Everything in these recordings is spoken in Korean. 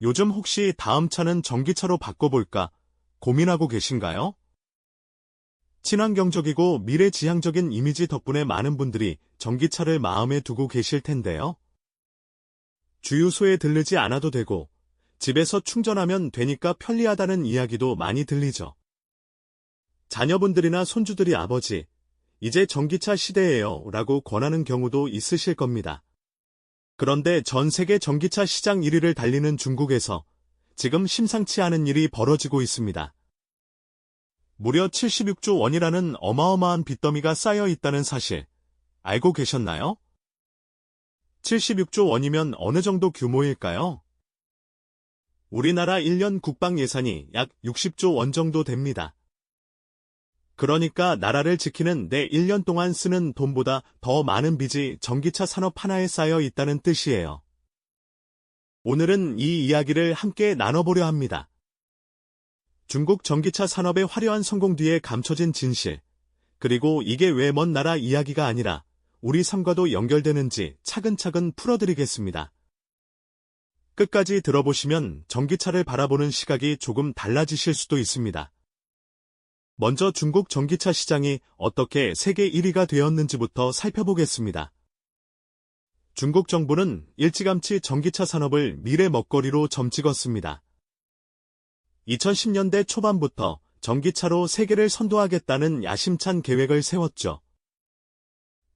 요즘 혹시 다음 차는 전기차로 바꿔볼까 고민하고 계신가요? 친환경적이고 미래지향적인 이미지 덕분에 많은 분들이 전기차를 마음에 두고 계실 텐데요. 주유소에 들르지 않아도 되고 집에서 충전하면 되니까 편리하다는 이야기도 많이 들리죠. 자녀분들이나 손주들이 아버지, 이제 전기차 시대예요 라고 권하는 경우도 있으실 겁니다. 그런데 전 세계 전기차 시장 1위를 달리는 중국에서 지금 심상치 않은 일이 벌어지고 있습니다. 무려 76조 원이라는 어마어마한 빚더미가 쌓여 있다는 사실 알고 계셨나요? 76조 원이면 어느 정도 규모일까요? 우리나라 1년 국방 예산이 약 60조 원 정도 됩니다. 그러니까 나라를 지키는 내 1년 동안 쓰는 돈보다 더 많은 빚이 전기차 산업 하나에 쌓여 있다는 뜻이에요. 오늘은 이 이야기를 함께 나눠보려 합니다. 중국 전기차 산업의 화려한 성공 뒤에 감춰진 진실, 그리고 이게 왜 먼 나라 이야기가 아니라 우리 삶과도 연결되는지 차근차근 풀어드리겠습니다. 끝까지 들어보시면 전기차를 바라보는 시각이 조금 달라지실 수도 있습니다. 먼저 중국 전기차 시장이 어떻게 세계 1위가 되었는지부터 살펴보겠습니다. 중국 정부는 일찌감치 전기차 산업을 미래 먹거리로 점찍었습니다. 2010년대 초반부터 전기차로 세계를 선도하겠다는 야심찬 계획을 세웠죠.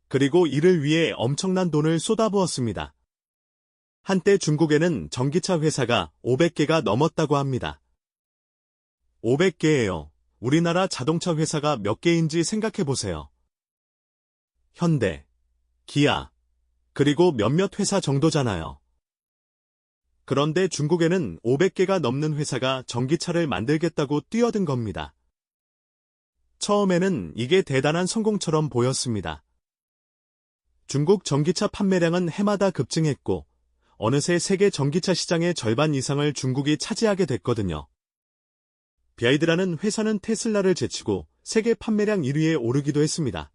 그리고 이를 위해 엄청난 돈을 쏟아부었습니다. 한때 중국에는 전기차 회사가 500개가 넘었다고 합니다. 500개예요. 우리나라 자동차 회사가 몇 개인지 생각해보세요. 현대, 기아, 그리고 몇몇 회사 정도잖아요. 그런데 중국에는 500개가 넘는 회사가 전기차를 만들겠다고 뛰어든 겁니다. 처음에는 이게 대단한 성공처럼 보였습니다. 중국 전기차 판매량은 해마다 급증했고 어느새 세계 전기차 시장의 절반 이상을 중국이 차지하게 됐거든요. BYD라는 회사는 테슬라를 제치고 세계 판매량 1위에 오르기도 했습니다.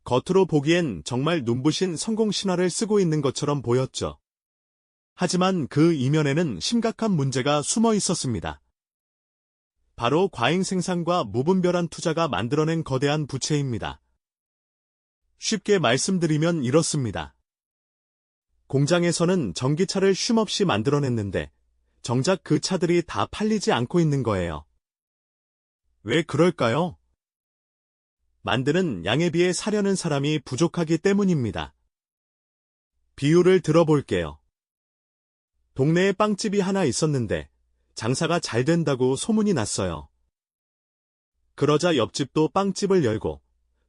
겉으로 보기엔 정말 눈부신 성공 신화를 쓰고 있는 것처럼 보였죠. 하지만 그 이면에는 심각한 문제가 숨어 있었습니다. 바로 과잉 생산과 무분별한 투자가 만들어낸 거대한 부채입니다. 쉽게 말씀드리면 이렇습니다. 공장에서는 전기차를 쉼없이 만들어냈는데 정작 그 차들이 다 팔리지 않고 있는 거예요. 왜 그럴까요? 만드는 양에 비해 사려는 사람이 부족하기 때문입니다. 비유를 들어볼게요. 동네에 빵집이 하나 있었는데 장사가 잘 된다고 소문이 났어요. 그러자 옆집도 빵집을 열고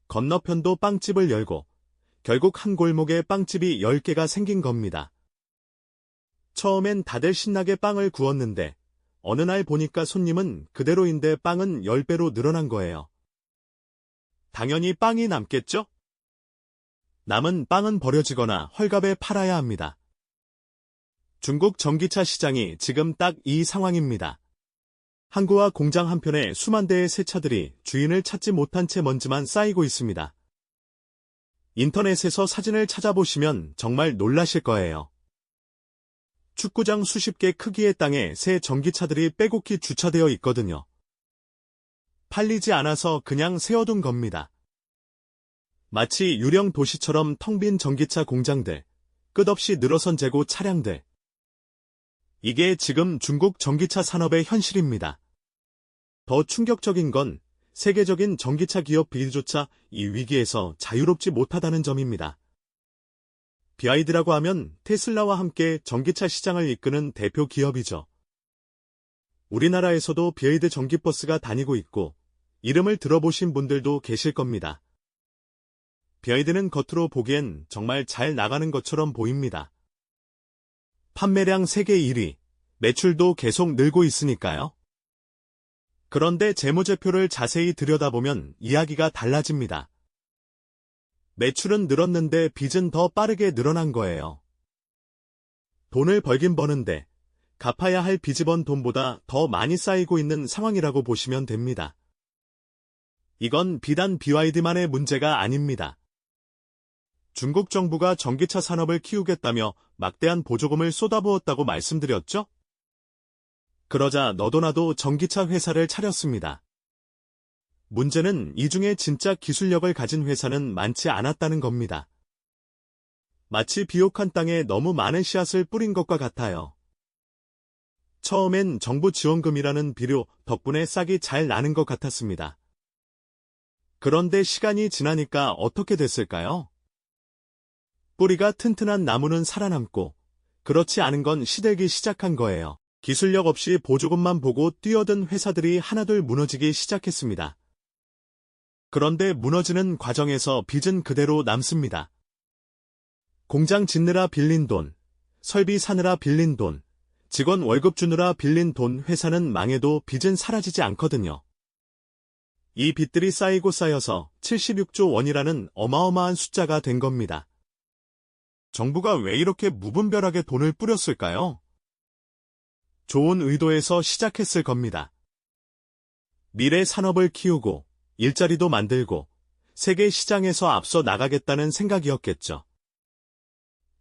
건너편도 빵집을 열고 결국 한 골목에 빵집이 10개가 생긴 겁니다. 처음엔 다들 신나게 빵을 구웠는데 어느 날 보니까 손님은 그대로인데 빵은 10배로 늘어난 거예요. 당연히 빵이 남겠죠? 남은 빵은 버려지거나 헐값에 팔아야 합니다. 중국 전기차 시장이 지금 딱 이 상황입니다. 항구와 공장 한편에 수만 대의 새 차들이 주인을 찾지 못한 채 먼지만 쌓이고 있습니다. 인터넷에서 사진을 찾아보시면 정말 놀라실 거예요. 축구장 수십 개 크기의 땅에 새 전기차들이 빼곡히 주차되어 있거든요. 팔리지 않아서 그냥 세워둔 겁니다. 마치 유령 도시처럼 텅 빈 전기차 공장들, 끝없이 늘어선 재고 차량들. 이게 지금 중국 전기차 산업의 현실입니다. 더 충격적인 건 세계적인 전기차 기업 BYD조차 이 위기에서 자유롭지 못하다는 점입니다. BYD라고 하면 테슬라와 함께 전기차 시장을 이끄는 대표 기업이죠. 우리나라에서도 BYD 전기버스가 다니고 있고 이름을 들어보신 분들도 계실 겁니다. BYD는 겉으로 보기엔 정말 잘 나가는 것처럼 보입니다. 판매량 세계 1위, 매출도 계속 늘고 있으니까요. 그런데 재무제표를 자세히 들여다보면 이야기가 달라집니다. 매출은 늘었는데 빚은 더 빠르게 늘어난 거예요. 돈을 벌긴 버는데 갚아야 할 빚이 번 돈보다 더 많이 쌓이고 있는 상황이라고 보시면 됩니다. 이건 비단 BYD만의 문제가 아닙니다. 중국 정부가 전기차 산업을 키우겠다며 막대한 보조금을 쏟아부었다고 말씀드렸죠? 그러자 너도 나도 전기차 회사를 차렸습니다. 문제는 이 중에 진짜 기술력을 가진 회사는 많지 않았다는 겁니다. 마치 비옥한 땅에 너무 많은 씨앗을 뿌린 것과 같아요. 처음엔 정부 지원금이라는 비료 덕분에 싹이 잘 나는 것 같았습니다. 그런데 시간이 지나니까 어떻게 됐을까요? 뿌리가 튼튼한 나무는 살아남고, 그렇지 않은 건 시들기 시작한 거예요. 기술력 없이 보조금만 보고 뛰어든 회사들이 하나둘 무너지기 시작했습니다. 그런데 무너지는 과정에서 빚은 그대로 남습니다. 공장 짓느라 빌린 돈, 설비 사느라 빌린 돈, 직원 월급 주느라 빌린 돈, 회사는 망해도 빚은 사라지지 않거든요. 이 빚들이 쌓이고 쌓여서 76조 원이라는 어마어마한 숫자가 된 겁니다. 정부가 왜 이렇게 무분별하게 돈을 뿌렸을까요? 좋은 의도에서 시작했을 겁니다. 미래 산업을 키우고 일자리도 만들고 세계 시장에서 앞서 나가겠다는 생각이었겠죠.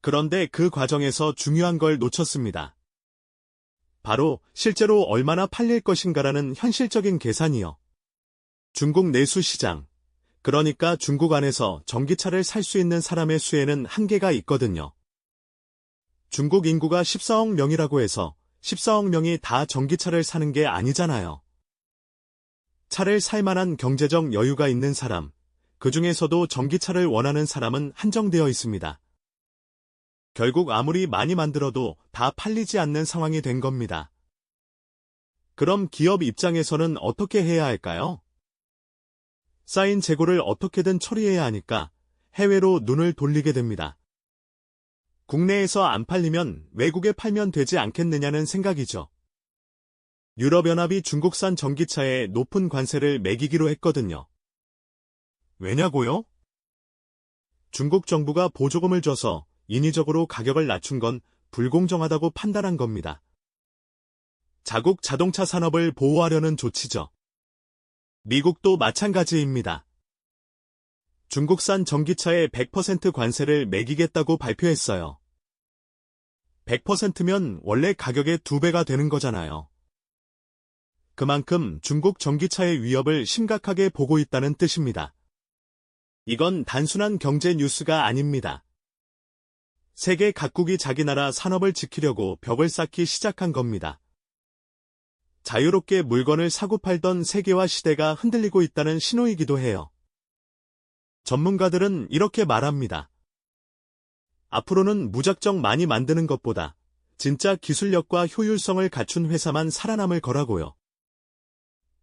그런데 그 과정에서 중요한 걸 놓쳤습니다. 바로 실제로 얼마나 팔릴 것인가라는 현실적인 계산이요. 중국 내수 시장, 그러니까 중국 안에서 전기차를 살 수 있는 사람의 수에는 한계가 있거든요. 중국 인구가 14억 명이라고 해서 14억 명이 다 전기차를 사는 게 아니잖아요. 차를 살 만한 경제적 여유가 있는 사람, 그 중에서도 전기차를 원하는 사람은 한정되어 있습니다. 결국 아무리 많이 만들어도 다 팔리지 않는 상황이 된 겁니다. 그럼 기업 입장에서는 어떻게 해야 할까요? 쌓인 재고를 어떻게든 처리해야 하니까 해외로 눈을 돌리게 됩니다. 국내에서 안 팔리면 외국에 팔면 되지 않겠느냐는 생각이죠. 유럽연합이 중국산 전기차에 높은 관세를 매기기로 했거든요. 왜냐고요? 중국 정부가 보조금을 줘서 인위적으로 가격을 낮춘 건 불공정하다고 판단한 겁니다. 자국 자동차 산업을 보호하려는 조치죠. 미국도 마찬가지입니다. 중국산 전기차에 100% 관세를 매기겠다고 발표했어요. 100%면 원래 가격의 2배가 되는 거잖아요. 그만큼 중국 전기차의 위협을 심각하게 보고 있다는 뜻입니다. 이건 단순한 경제 뉴스가 아닙니다. 세계 각국이 자기 나라 산업을 지키려고 벽을 쌓기 시작한 겁니다. 자유롭게 물건을 사고 팔던 세계화 시대가 흔들리고 있다는 신호이기도 해요. 전문가들은 이렇게 말합니다. 앞으로는 무작정 많이 만드는 것보다 진짜 기술력과 효율성을 갖춘 회사만 살아남을 거라고요.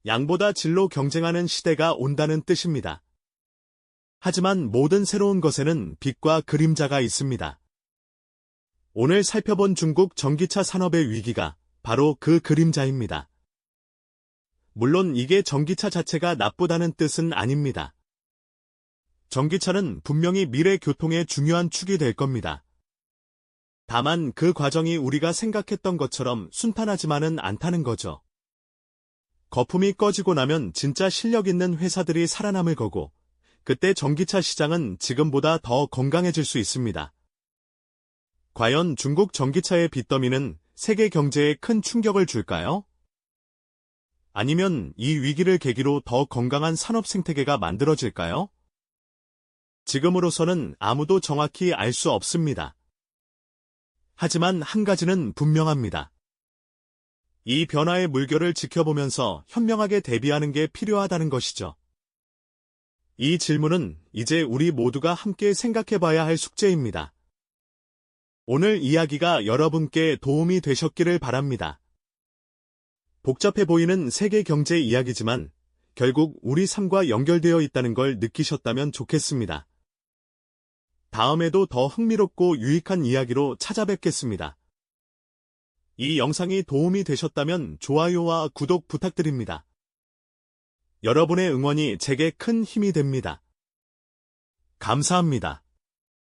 양보다 질로 경쟁하는 시대가 온다는 뜻입니다. 하지만 모든 새로운 것에는 빛과 그림자가 있습니다. 오늘 살펴본 중국 전기차 산업의 위기가 바로 그 그림자입니다. 물론 이게 전기차 자체가 나쁘다는 뜻은 아닙니다. 전기차는 분명히 미래 교통의 중요한 축이 될 겁니다. 다만 그 과정이 우리가 생각했던 것처럼 순탄하지만은 않다는 거죠. 거품이 꺼지고 나면 진짜 실력 있는 회사들이 살아남을 거고, 그때 전기차 시장은 지금보다 더 건강해질 수 있습니다. 과연 중국 전기차의 빚더미는 세계 경제에 큰 충격을 줄까요? 아니면 이 위기를 계기로 더 건강한 산업 생태계가 만들어질까요? 지금으로서는 아무도 정확히 알 수 없습니다. 하지만 한 가지는 분명합니다. 이 변화의 물결을 지켜보면서 현명하게 대비하는 게 필요하다는 것이죠. 이 질문은 이제 우리 모두가 함께 생각해봐야 할 숙제입니다. 오늘 이야기가 여러분께 도움이 되셨기를 바랍니다. 복잡해 보이는 세계 경제 이야기지만 결국 우리 삶과 연결되어 있다는 걸 느끼셨다면 좋겠습니다. 다음에도 더 흥미롭고 유익한 이야기로 찾아뵙겠습니다. 이 영상이 도움이 되셨다면 좋아요와 구독 부탁드립니다. 여러분의 응원이 제게 큰 힘이 됩니다. 감사합니다.